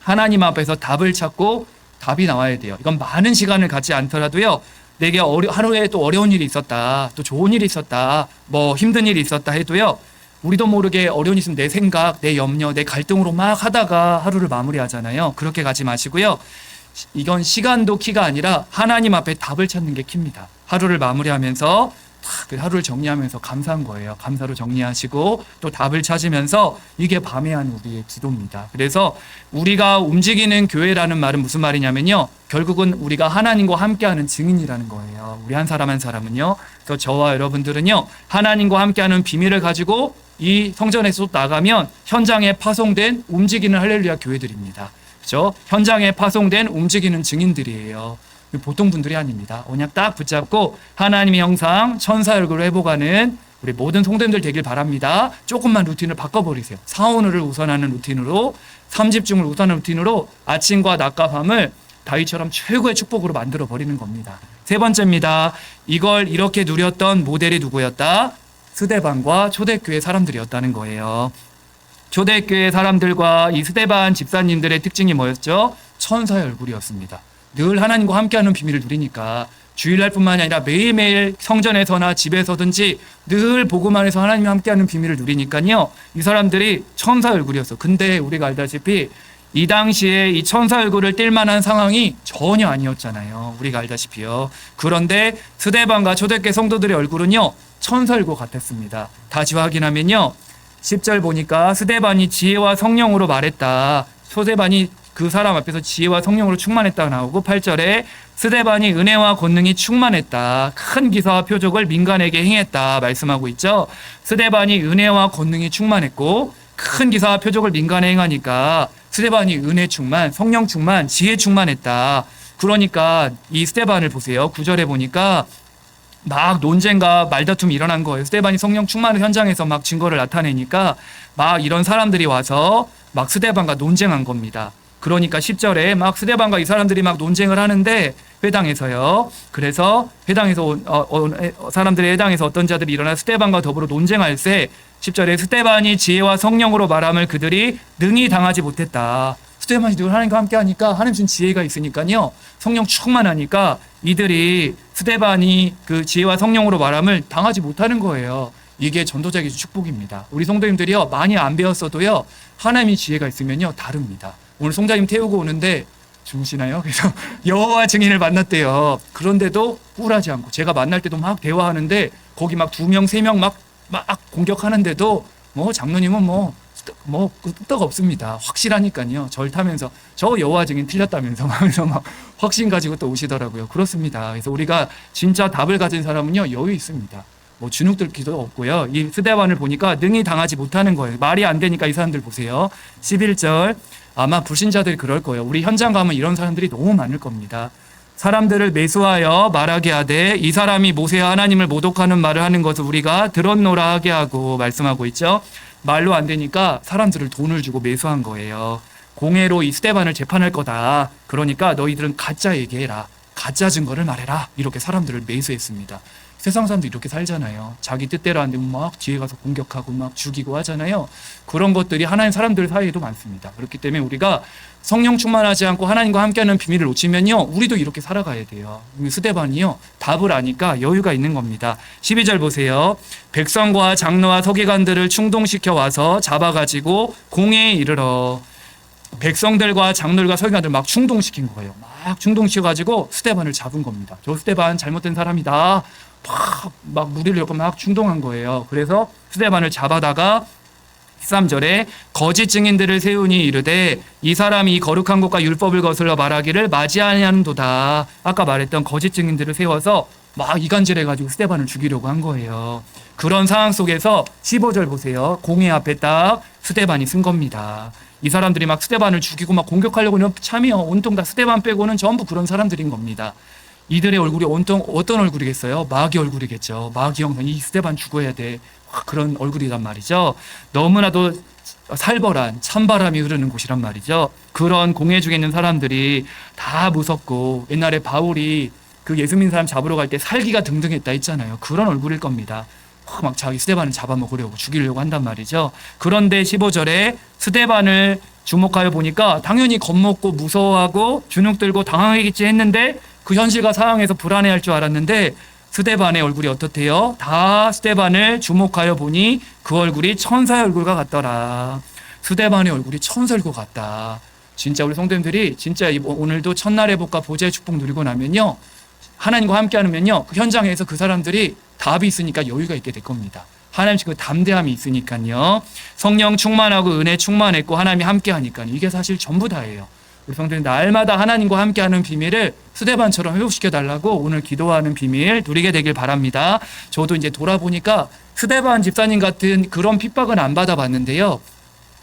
하나님 앞에서 답을 찾고 답이 나와야 돼요. 이건 많은 시간을 갖지 않더라도요. 내게 하루에 또 어려운 일이 있었다, 또 좋은 일이 있었다, 뭐 힘든 일이 있었다 해도요. 우리도 모르게 어려운 일 있으면 내 생각, 내 염려, 내 갈등으로 막 하다가 하루를 마무리하잖아요. 그렇게 가지 마시고요. 이건 시간도 키가 아니라 하나님 앞에 답을 찾는 게 키입니다. 하루를 마무리하면서 그 하루를 정리하면서 감사한 거예요. 감사로 정리하시고 또 답을 찾으면서 이게 밤에 한 우리의 기도입니다. 그래서 우리가 움직이는 교회라는 말은 무슨 말이냐면요. 결국은 우리가 하나님과 함께하는 증인이라는 거예요. 우리 한 사람 한 사람은요. 그래서 저와 여러분들은요. 하나님과 함께하는 비밀을 가지고 이 성전에서 나가면 현장에 파송된 움직이는 할렐루야 교회들입니다. 그렇죠? 현장에 파송된 움직이는 증인들이에요. 보통 분들이 아닙니다. 언약 딱 붙잡고 하나님의 형상, 천사 얼굴을 회복하는 우리 모든 성도님들 되길 바랍니다. 조금만 루틴을 바꿔버리세요. 사오늘을 우선하는 루틴으로, 3집중을 우선하는 루틴으로 아침과 낮과 밤을 다윗처럼 최고의 축복으로 만들어버리는 겁니다. 세 번째입니다. 이걸 이렇게 누렸던 모델이 누구였다? 스데반과 초대교회 사람들이었다는 거예요. 초대교회 사람들과 이 스데반 집사님들의 특징이 뭐였죠? 천사의 얼굴이었습니다. 늘 하나님과 함께하는 비밀을 누리니까 주일날뿐만이 아니라 매일매일 성전에서나 집에서든지 늘 복음 안에서 하나님과 함께하는 비밀을 누리니까요. 이 사람들이 천사 얼굴이었어. 근데 우리가 알다시피 이 당시에 이 천사 얼굴을 띌 만한 상황이 전혀 아니었잖아요. 우리가 알다시피요. 그런데 스데반과 초대교회 성도들의 얼굴은요. 천사 얼굴 같았습니다. 다시 확인하면요. 10절 보니까 스데반이 지혜와 성령으로 말했다. 스데반이 그 사람 앞에서 지혜와 성령으로 충만했다고 나오고 8절에 스데반이 은혜와 권능이 충만했다. 큰 기사와 표적을 민간에게 행했다 말씀하고 있죠. 스데반이 은혜와 권능이 충만했고 큰 기사와 표적을 민간에 행하니까 스데반이 은혜 충만, 성령 충만, 지혜 충만했다. 그러니까 이 스데반을 보세요. 9절에 보니까 막 논쟁과 말다툼이 일어난 거예요. 스데반이 성령 충만의 현장에서 막 증거를 나타내니까 막 이런 사람들이 와서 막 스데반과 논쟁한 겁니다. 그러니까 10절에 막 스데반과 이 사람들이 막 논쟁을 하는데 회당에서요. 그래서 회당에서 사람들의 회당에서 어떤 자들이 일어나 스데반과 더불어 논쟁할 때 10절에 스데반이 지혜와 성령으로 말함을 그들이 능히 당하지 못했다. 스데반이 늘 하나님과 함께 하니까 하나님 준 지혜가 있으니까요. 성령 충만하니까 이들이 스데반이 그 지혜와 성령으로 말함을 당하지 못하는 거예요. 이게 전도자에게 축복입니다. 우리 성도님들이요. 많이 안 배웠어도요. 하나님의 지혜가 있으면요. 다릅니다. 오늘 송자님 태우고 오는데 주무시나요? 그래서 여호와 증인을 만났대요. 그런데도 꿀하지 않고 제가 만날 때도 막 대화하는데 거기 막 2명, 3명 막 공격하는데도 뭐 장로님은 뭐 끄떡 없습니다. 확실하니까요. 절 타면서 저 여호와 증인 틀렸다면서 하면서 막 확신 가지고 또 오시더라고요. 그렇습니다. 그래서 우리가 진짜 답을 가진 사람은요. 여유 있습니다. 뭐 주눅들 기도 없고요. 이 스데반을 보니까 능히 당하지 못하는 거예요. 말이 안 되니까 이 사람들 보세요. 11절 아마 불신자들이 그럴 거예요. 우리 현장 가면 이런 사람들이 너무 많을 겁니다. 사람들을 매수하여 말하게 하되 이 사람이 모세와 하나님을 모독하는 말을 하는 것을 우리가 들었노라 하게 하고 말씀하고 있죠. 말로 안 되니까 사람들을 돈을 주고 매수한 거예요. 공회로 이 스데반을 재판할 거다. 그러니까 너희들은 가짜 얘기해라. 가짜 증거를 말해라. 이렇게 사람들을 매수했습니다. 세상 사람도 이렇게 살잖아요. 자기 뜻대로 안 되면 막 뒤에 가서 공격하고 막 죽이고 하잖아요. 그런 것들이 하나님 사람들 사이에도 많습니다. 그렇기 때문에 우리가 성령 충만하지 않고 하나님과 함께하는 비밀을 놓치면요. 우리도 이렇게 살아가야 돼요. 스데반이요. 답을 아니까 여유가 있는 겁니다. 12절 보세요. 백성과 장로와 서기관들을 충동시켜 와서 잡아가지고 공회에 이르러 백성들과 장로들과 서기관들 막 충동시킨 거예요. 막 충동시켜가지고 스데반을 잡은 겁니다. 저 스데반 잘못된 사람이다. 막 무리를 막 충동한 거예요. 그래서 스데반을 잡아다가 13절에 거짓 증인들을 세우니 이르되 이 사람이 거룩한 것과 율법을 거슬러 말하기를 맞이하냐는도다. 아까 말했던 거짓 증인들을 세워서 막 이간질해가지고 스데반을 죽이려고 한 거예요. 그런 상황 속에서 15절 보세요. 공회 앞에 딱 스데반이 쓴 겁니다. 이 사람들이 막 스데반을 죽이고 막 공격하려고 하면 참이요. 온통 다 스데반 빼고는 전부 그런 사람들인 겁니다. 이들의 얼굴이 온통 어떤 얼굴이겠어요? 마귀 얼굴이겠죠. 마귀 형상, 이 스데반 죽어야 돼. 그런 얼굴이란 말이죠. 너무나도 살벌한 찬바람이 흐르는 곳이란 말이죠. 그런 공회 중에 있는 사람들이 다 무섭고 옛날에 바울이 그 예수 믿는 사람 잡으러 갈 때 살기가 등등했다 했잖아요. 그런 얼굴일 겁니다. 막 자기 스데반을 잡아먹으려고 죽이려고 한단 말이죠. 그런데 15절에 스데반을 주목하여 보니까 당연히 겁먹고 무서워하고 주눅 들고 당황하겠지 했는데 그 현실과 상황에서 불안해할 줄 알았는데 스데반의 얼굴이 어떻대요? 다 스데반을 주목하여 보니 그 얼굴이 천사의 얼굴과 같더라. 스데반의 얼굴이 천사일 것 같다. 진짜 우리 성도님들이 진짜 오늘도 첫날 회복과 보좌의 축복 누리고 나면요, 하나님과 함께 하면요, 그 현장에서 그 사람들이 답이 있으니까 여유가 있게 될 겁니다. 하나님 그 담대함이 있으니까요. 성령 충만하고 은혜 충만했고 하나님이 함께 하니까요. 이게 사실 전부 다예요. 우리 성도님 날마다 하나님과 함께하는 비밀을 스데반처럼 회복시켜 달라고 오늘 기도하는 비밀 누리게 되길 바랍니다. 저도 이제 돌아보니까 스데반 집사님 같은 그런 핍박은 안 받아봤는데요.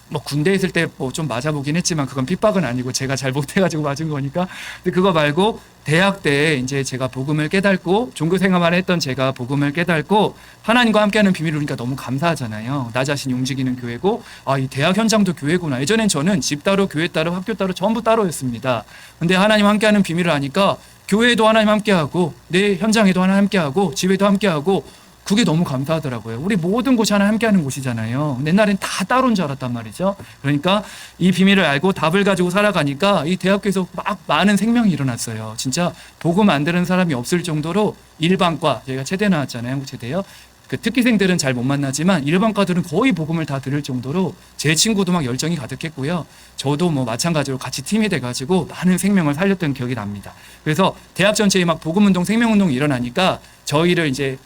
뭐 군대에 있을 때 뭐 좀 맞아보긴 했지만 그건 핍박은 아니고 제가 잘 못해가지고 맞은 거니까. 근데 그거 말고 대학 때 이제 제가 복음을 깨닫고 종교 생활만 했던 제가 복음을 깨닫고 하나님과 함께하는 비밀을 우리가 너무 감사하잖아요. 나 자신이 움직이는 교회고 이 대학 현장도 교회구나. 예전엔 저는 집 따로 교회 따로 학교 따로 전부 따로였습니다. 근데 하나님 함께하는 비밀을 아니까 교회도 하나님 함께하고 내 현장에도 하나님 함께하고 집에도 함께하고 그게 너무 감사하더라고요. 우리 모든 곳이 하나 함께하는 곳이잖아요. 옛날엔 다 따로인 줄 알았단 말이죠. 그러니까 이 비밀을 알고 답을 가지고 살아가니까 이 대학교에서 막 많은 생명이 일어났어요. 진짜 복음 안 들은 사람이 없을 정도로 일반과, 저희가 체대 나왔잖아요. 한국 체대요. 그 특기생들은 잘 못 만나지만 일반과들은 거의 복음을 다 들을 정도로 제 친구도 막 열정이 가득했고요. 저도 뭐 마찬가지로 같이 팀이 돼가지고 많은 생명을 살렸던 기억이 납니다. 그래서 대학 전체에 막 복음운동, 생명운동이 일어나니까 저희를 이제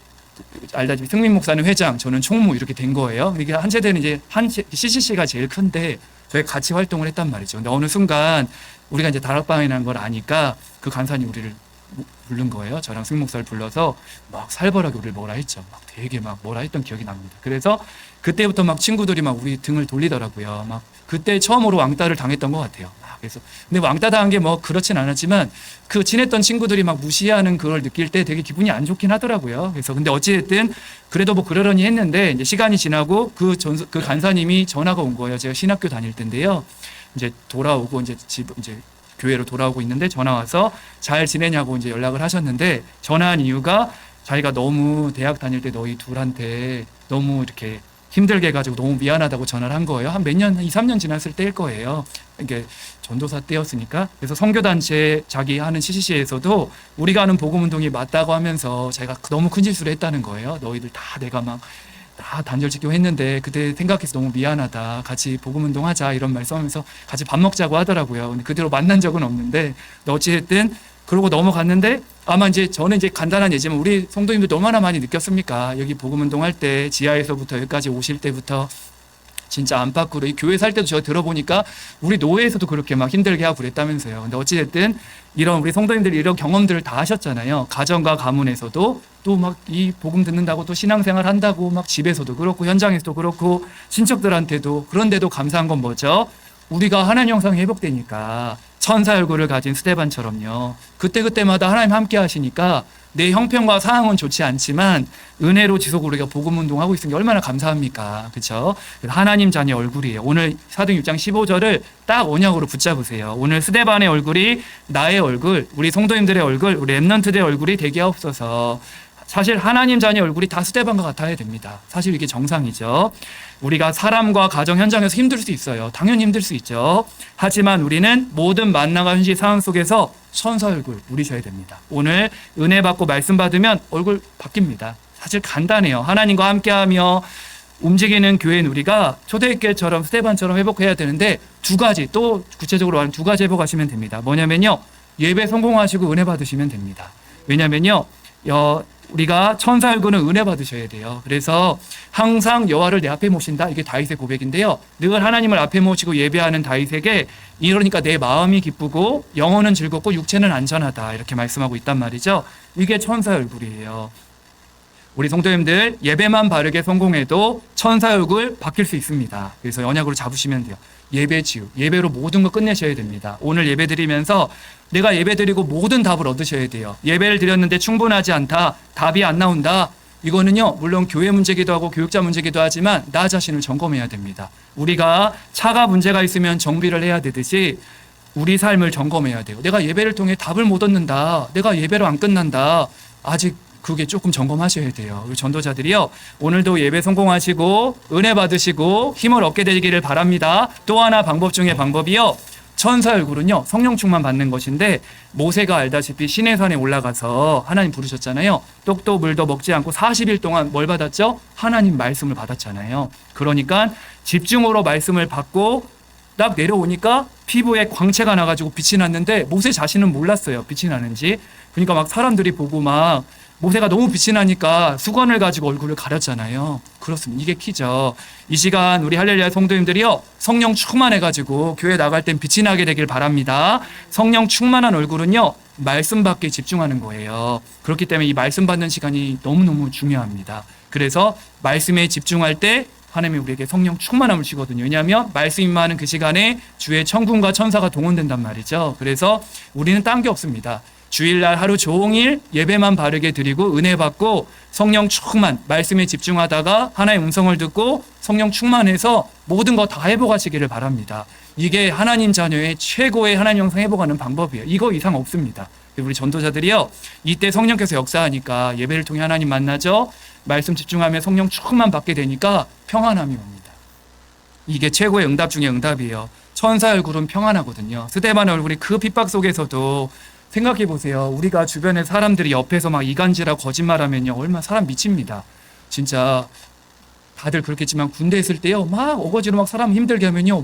알다시피 승민 목사는 회장, 저는 총무 이렇게 된 거예요. 이게 한 세대는 이제 CCC가 제일 큰데 저희 같이 활동을 했단 말이죠. 근데 어느 순간 우리가 이제 다락방이라는 걸 아니까 그 간사님 우리를 부른 거예요. 저랑 승민 목사를 불러서 막 살벌하게 우리를 뭐라 했죠. 막 되게 막 뭐라 했던 기억이 납니다. 그래서 그때부터 막 친구들이 막 우리 등을 돌리더라고요. 막 그때 처음으로 왕따를 당했던 것 같아요. 그래서 근데 왕따 당한 게 뭐 그렇진 않았지만 그 친했던 친구들이 막 무시하는 그걸 느낄 때 되게 기분이 안 좋긴 하더라고요. 그래서 근데 어찌됐든 그래도 뭐 그러려니 했는데 이제 시간이 지나고 그 간사님이 전화가 온 거예요. 제가 신학교 다닐 때인데요. 이제 돌아오고 이제 교회로 돌아오고 있는데 전화 와서 잘 지내냐고 이제 연락을 하셨는데 전화한 이유가 자기가 너무 대학 다닐 때 너희 둘한테 너무 이렇게 힘들게 해가지고 너무 미안하다고 전화를 한 거예요. 한 몇 년, 2, 3년 지났을 때일 거예요. 이게 전도사 때였으니까. 그래서 선교단체 자기 하는 CCC에서도 우리가 하는 복음운동이 맞다고 하면서 자기가 너무 큰 실수를 했다는 거예요. 너희들 다 내가 막 다 단절짓기로 했는데 그때 생각해서 너무 미안하다. 같이 복음운동 하자 이런 말씀하면서 같이 밥 먹자고 하더라고요. 근데 그대로 만난 적은 없는데 어찌됐든 그러고 넘어갔는데 아마 이제 저는 이제 간단한 예지만 우리 성도님들 얼마나 많이 느꼈습니까? 여기 복음운동 할 때 지하에서부터 여기까지 오실 때부터 진짜 안팎으로 이 교회 살 때도 제가 들어보니까 우리 노회에서도 그렇게 막 힘들게 하고 그랬다면서요. 근데 어찌됐든 이런 우리 성도님들이 이런 경험들을 다 하셨잖아요. 가정과 가문에서도 또 막 이 복음 듣는다고 또 신앙생활 한다고 막 집에서도 그렇고 현장에서도 그렇고 친척들한테도. 그런데도 감사한 건 뭐죠? 우리가 하나님 형상이 회복되니까 천사 얼굴을 가진 스데반처럼요. 그때그때마다 하나님 함께 하시니까 내 형편과 상황은 좋지 않지만 은혜로 지속으로 우리가 복음 운동하고 있으니 얼마나 감사합니까? 그렇죠? 하나님 자녀 얼굴이에요. 오늘 사도행 6장 15절을 딱 언약으로 붙잡으세요. 오늘 스데반의 얼굴이 나의 얼굴, 우리 성도님들의 얼굴, 우리 렘넌트들의 얼굴이 되게 하옵소서. 사실 하나님 자녀 얼굴이 다 스데반과 같아야 됩니다. 사실 이게 정상이죠. 우리가 사람과 가정 현장에서 힘들 수 있어요. 당연히 힘들 수 있죠. 하지만 우리는 모든 만나가 현실 상황 속에서 천사 얼굴 누리셔야 됩니다. 오늘 은혜 받고 말씀 받으면 얼굴 바뀝니다. 사실 간단해요. 하나님과 함께하며 움직이는 교회인 우리가 초대교회처럼 스데반처럼 회복해야 되는데 두 가지, 또 구체적으로 하는 두 가지 회복하시면 됩니다. 뭐냐면요, 예배 성공하시고 은혜 받으시면 됩니다. 왜냐면요, 우리가 천사 얼굴은 은혜 받으셔야 돼요. 그래서 항상 여호와를 내 앞에 모신다. 이게 다윗의 고백인데요. 늘 하나님을 앞에 모시고 예배하는 다윗에게 이러니까 내 마음이 기쁘고 영혼은 즐겁고 육체는 안전하다. 이렇게 말씀하고 있단 말이죠. 이게 천사 얼굴이에요. 우리 성도님들 예배만 바르게 성공해도 천사 얼굴 바뀔 수 있습니다. 그래서 언약으로 잡으시면 돼요. 예배 치유, 예배로 모든 거 끝내셔야 됩니다. 오늘 예배 드리면서 내가 예배 드리고 모든 답을 얻으셔야 돼요. 예배를 드렸는데 충분하지 않다, 답이 안 나온다. 이거는요, 물론 교회 문제기도 하고 교육자 문제기도 하지만 나 자신을 점검해야 됩니다. 우리가 차가 문제가 있으면 정비를 해야 되듯이 우리 삶을 점검해야 돼요. 내가 예배를 통해 답을 못 얻는다, 내가 예배로 안 끝난다, 아직 그게 조금 점검하셔야 돼요. 우리 전도자들이요. 오늘도 예배 성공하시고 은혜 받으시고 힘을 얻게 되기를 바랍니다. 또 하나 방법 중에 방법이요. 천사 얼굴은요. 성령 충만 받는 것인데 모세가 알다시피 시내산에 올라가서 하나님 부르셨잖아요. 떡도 물도 먹지 않고 40일 동안 뭘 받았죠? 하나님 말씀을 받았잖아요. 그러니까 집중으로 말씀을 받고 딱 내려오니까 피부에 광채가 나가지고 빛이 났는데 모세 자신은 몰랐어요. 빛이 나는지. 그러니까 막 사람들이 보고 막 모세가 너무 빛이 나니까 수건을 가지고 얼굴을 가렸잖아요. 그렇습니다. 이게 키죠. 이 시간 우리 할렐루야 성도님들이요. 성령 충만해가지고 교회 나갈 땐 빛이 나게 되길 바랍니다. 성령 충만한 얼굴은요. 말씀 받기에 집중하는 거예요. 그렇기 때문에 이 말씀 받는 시간이 너무너무 중요합니다. 그래서 말씀에 집중할 때 하나님이 우리에게 성령 충만함을 주거든요. 왜냐하면 말씀 임하는 그 시간에 주의 천군과 천사가 동원된단 말이죠. 그래서 우리는 딴 게 없습니다. 주일날 하루 종일 예배만 바르게 드리고 은혜 받고 성령 충만, 말씀에 집중하다가 하나의 음성을 듣고 성령 충만해서 모든 거 다 회복하시기를 바랍니다. 이게 하나님 자녀의 최고의 하나님 영상 회복하는 방법이에요. 이거 이상 없습니다. 우리 전도자들이요. 이때 성령께서 역사하니까 예배를 통해 하나님 만나죠. 말씀 집중하며 성령 충만 받게 되니까 평안함이 옵니다. 이게 최고의 응답 중에 응답이에요. 천사 얼굴은 평안하거든요. 스데반 얼굴이 그 핍박 속에서도 생각해 보세요. 우리가 주변에 사람들이 옆에서 막 이간질하고 거짓말하면요. 얼마나 사람 미칩니다. 진짜 다들 그렇겠지만 군대 있을 때요. 막 어거지로 막 사람 힘들게 하면요.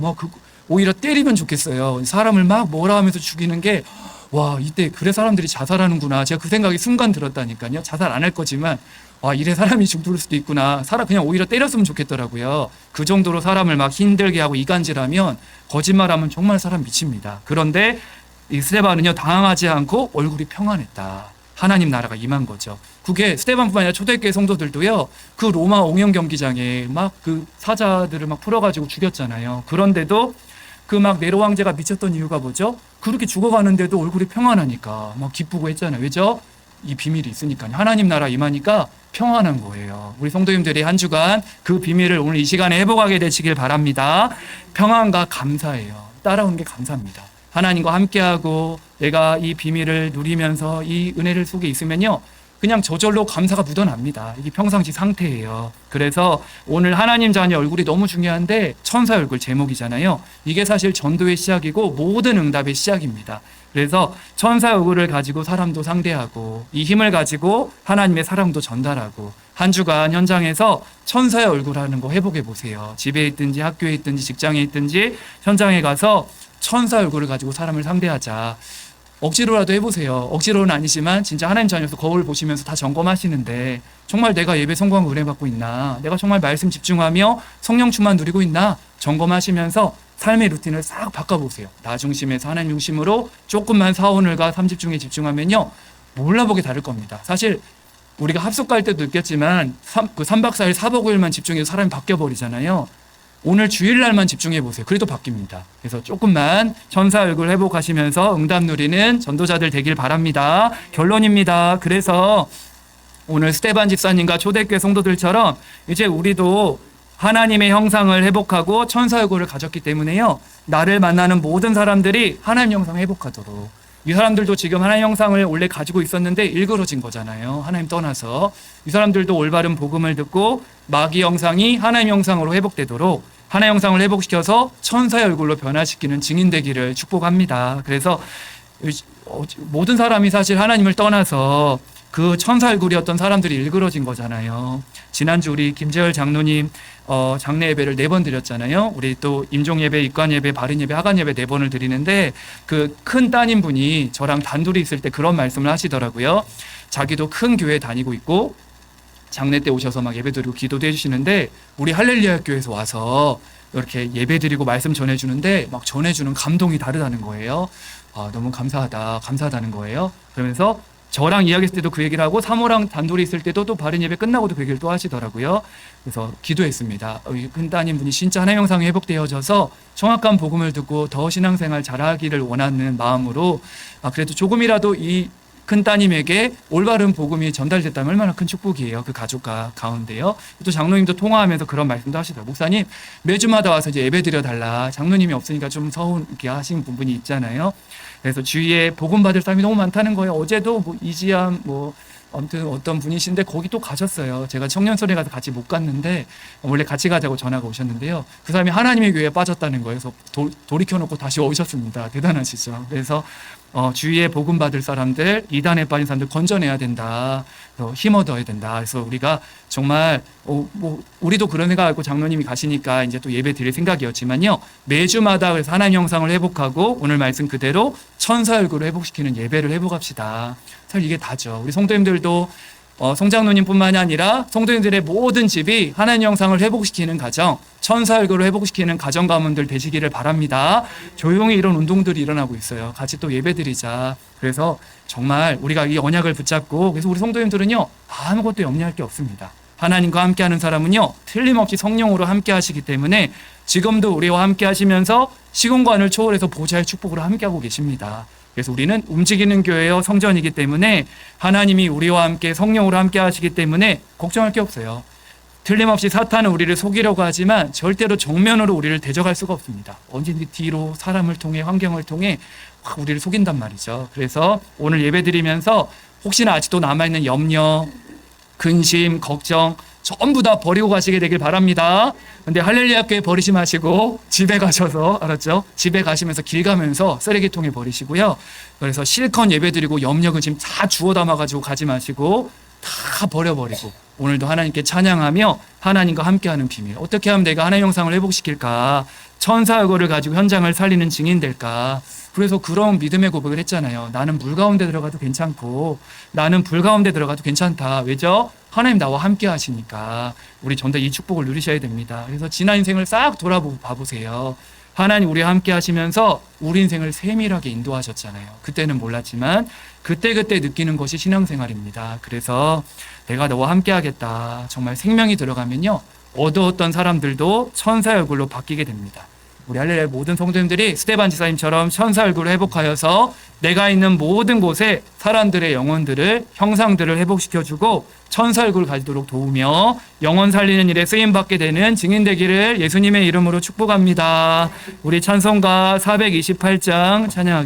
오히려 때리면 좋겠어요. 사람을 막 뭐라 하면서 죽이는 게 와, 이때 그래 사람들이 자살하는구나. 제가 그 생각이 순간 들었다니까요. 자살 안 할 거지만 와, 이래 사람이 죽을 수도 있구나. 그냥 오히려 때렸으면 좋겠더라고요. 그 정도로 사람을 막 힘들게 하고 이간질하면 거짓말하면 정말 사람 미칩니다. 그런데 이 스데반은요, 당황하지 않고 얼굴이 평안했다. 하나님 나라가 임한 거죠. 그게 스데반뿐만 아니라 초대교회 성도들도요, 그 로마 옹영 경기장에 막 그 사자들을 막 풀어가지고 죽였잖아요. 그런데도 그 막 네로 황제가 미쳤던 이유가 뭐죠? 그렇게 죽어가는데도 얼굴이 평안하니까 막 기쁘고 했잖아요. 왜죠? 이 비밀이 있으니까요. 하나님 나라 임하니까 평안한 거예요. 우리 성도님들이 한 주간 그 비밀을 오늘 이 시간에 회복하게 되시길 바랍니다. 평안과 감사예요. 따라오는 게 감사입니다. 하나님과 함께하고 내가 이 비밀을 누리면서 이 은혜를 속에 있으면요. 그냥 저절로 감사가 묻어납니다. 이게 평상시 상태예요. 그래서 오늘 하나님 자녀 얼굴이 너무 중요한데 천사 얼굴 제목이잖아요. 이게 사실 전도의 시작이고 모든 응답의 시작입니다. 그래서 천사 얼굴을 가지고 사람도 상대하고 이 힘을 가지고 하나님의 사랑도 전달하고 한 주간 현장에서 천사의 얼굴 하는 거 해보게 보세요. 집에 있든지 학교에 있든지 직장에 있든지 현장에 가서 천사 얼굴을 가지고 사람을 상대하자. 억지로라도 해보세요. 억지로는 아니지만 진짜 하나님 자녀에서 거울 보시면서 다 점검하시는데 정말 내가 예배 성공하고 은혜 받고 있나? 내가 정말 말씀 집중하며 성령 충만 누리고 있나? 점검하시면서 삶의 루틴을 싹 바꿔보세요. 나 중심에서 하나님 중심으로 조금만 사오늘과 3집중에 집중하면요. 몰라보게 다를 겁니다. 사실 우리가 합숙 갈 때도 느꼈지만 3박 4일 4박 5일만 집중해서 사람이 바뀌어버리잖아요. 오늘 주일날만 집중해 보세요. 그래도 바뀝니다. 그래서 조금만 천사 얼굴 회복하시면서 응답 누리는 전도자들 되길 바랍니다. 결론입니다. 그래서 오늘 스데반 집사님과 초대교회 성도들처럼 이제 우리도 하나님의 형상을 회복하고 천사 얼굴을 가졌기 때문에요. 나를 만나는 모든 사람들이 하나님 형상을 회복하도록. 이 사람들도 지금 하나님 형상을 원래 가지고 있었는데 일그러진 거잖아요. 하나님 떠나서. 이 사람들도 올바른 복음을 듣고 마귀 형상이 하나님 형상으로 회복되도록 하나님 형상을 회복시켜서 천사의 얼굴로 변화시키는 증인 되기를 축복합니다. 그래서 모든 사람이 사실 하나님을 떠나서 그 천사 얼굴이었던 사람들이 일그러진 거잖아요. 지난주 우리 김재열 장로님 장례 예배를 4번 드렸잖아요. 우리 또 임종 예배, 입관 예배, 바른 예배, 하간 예배 4번을 드리는데 그 큰 따님 분이 저랑 단둘이 있을 때 그런 말씀을 하시더라고요. 자기도 큰 교회 다니고 있고 장례 때 오셔서 막 예배드리고 기도도 해주시는데 우리 할렐루야 교회에서 와서 이렇게 예배드리고 말씀 전해주는데 막 전해주는 감동이 다르다는 거예요. 너무 감사하다는 거예요. 그러면서 저랑 이야기했을 때도 그 얘기를 하고 사모랑 단둘이 있을 때도 또 바른 예배 끝나고도 그 얘기를 또 하시더라고요. 그래서 기도했습니다. 큰 따님 분이 진짜 하나님 형상이 회복되어져서 정확한 복음을 듣고 더 신앙생활 잘하기를 원하는 마음으로 그래도 조금이라도 이 큰 따님에게 올바른 복음이 전달됐다면 얼마나 큰 축복이에요. 그 가족과 가운데요. 또 장로님도 통화하면서 그런 말씀도 하시더라고요. 목사님 매주마다 와서 이제 예배 드려달라. 장로님이 없으니까 좀 서운하게 하신 부분이 있잖아요. 그래서 주위에 복음 받을 사람이 너무 많다는 거예요. 어제도 이지암 아무튼 어떤 분이신데 거기 또 가셨어요. 제가 청년선에 가서 같이 못 갔는데 원래 같이 가자고 전화가 오셨는데요. 그 사람이 하나님의 교회에 빠졌다는 거예요. 그래서 돌이켜놓고 다시 오셨습니다. 대단하시죠. 그래서 주위에 복음 받을 사람들, 이단에 빠진 사람들 건져내야 된다. 힘 얻어야 된다. 그래서 우리가 정말 우리도 그런 생각하고 장로님이 가시니까 이제 또 예배 드릴 생각이었지만요. 매주마다 그래서 하나님 형상을 회복하고 오늘 말씀 그대로 천사 얼굴을 회복시키는 예배를 회복합시다. 사실 이게 다죠. 우리 성도님들도 송장로님뿐만이 아니라 성도님들의 모든 집이 하나님 형상을 회복시키는 가정, 천사 얼굴을 회복시키는 가정 가문들 되시기를 바랍니다. 조용히 이런 운동들이 일어나고 있어요. 같이 또 예배드리자. 그래서 정말 우리가 이 언약을 붙잡고 그래서 우리 성도님들은요 아무것도 염려할 게 없습니다. 하나님과 함께하는 사람은요 틀림없이 성령으로 함께하시기 때문에 지금도 우리와 함께하시면서 시공간을 초월해서 보좌의 축복으로 함께하고 계십니다. 그래서 우리는 움직이는 교회요 성전이기 때문에 하나님이 우리와 함께 성령으로 함께 하시기 때문에 걱정할 게 없어요. 틀림없이 사탄은 우리를 속이려고 하지만 절대로 정면으로 우리를 대적할 수가 없습니다. 언제든지 뒤로 사람을 통해 환경을 통해 우리를 속인단 말이죠. 그래서 오늘 예배드리면서 혹시나 아직도 남아있는 염려, 근심, 걱정 전부 다 버리고 가시게 되길 바랍니다. 근데 할렐루야 교회 버리지 마시고 집에 가셔서 알았죠? 집에 가시면서 길 가면서 쓰레기통에 버리시고요. 그래서 실컷 예배드리고 염려 근심 다 주워 담아가지고 가지 마시고 다 버려버리고 오늘도 하나님께 찬양하며 하나님과 함께하는 비밀. 어떻게 하면 내가 하나님 형상을 회복시킬까? 천사 얼굴을 가지고 현장을 살리는 증인 될까? 그래서 그런 믿음의 고백을 했잖아요. 나는 물 가운데 들어가도 괜찮고 나는 불 가운데 들어가도 괜찮다. 왜죠? 하나님 나와 함께 하시니까 우리 전부 다 이 축복을 누리셔야 됩니다. 그래서 지난 인생을 싹 돌아봐보세요. 하나님 우리와 함께 하시면서 우리 인생을 세밀하게 인도하셨잖아요. 그때는 몰랐지만 그때그때 느끼는 것이 신앙생활입니다. 그래서 내가 너와 함께 하겠다. 정말 생명이 들어가면요. 어두웠던 사람들도 천사의 얼굴로 바뀌게 됩니다. 우리 할렐루야 모든 성도님들이 스테반 지사님처럼 천사 얼굴을 회복하여서 내가 있는 모든 곳에 사람들의 영혼들을 형상들을 회복시켜주고 천사 얼굴을 가지도록 도우며 영혼 살리는 일에 쓰임받게 되는 증인 되기를 예수님의 이름으로 축복합니다. 우리 찬송가 428장 찬양하겠습니다.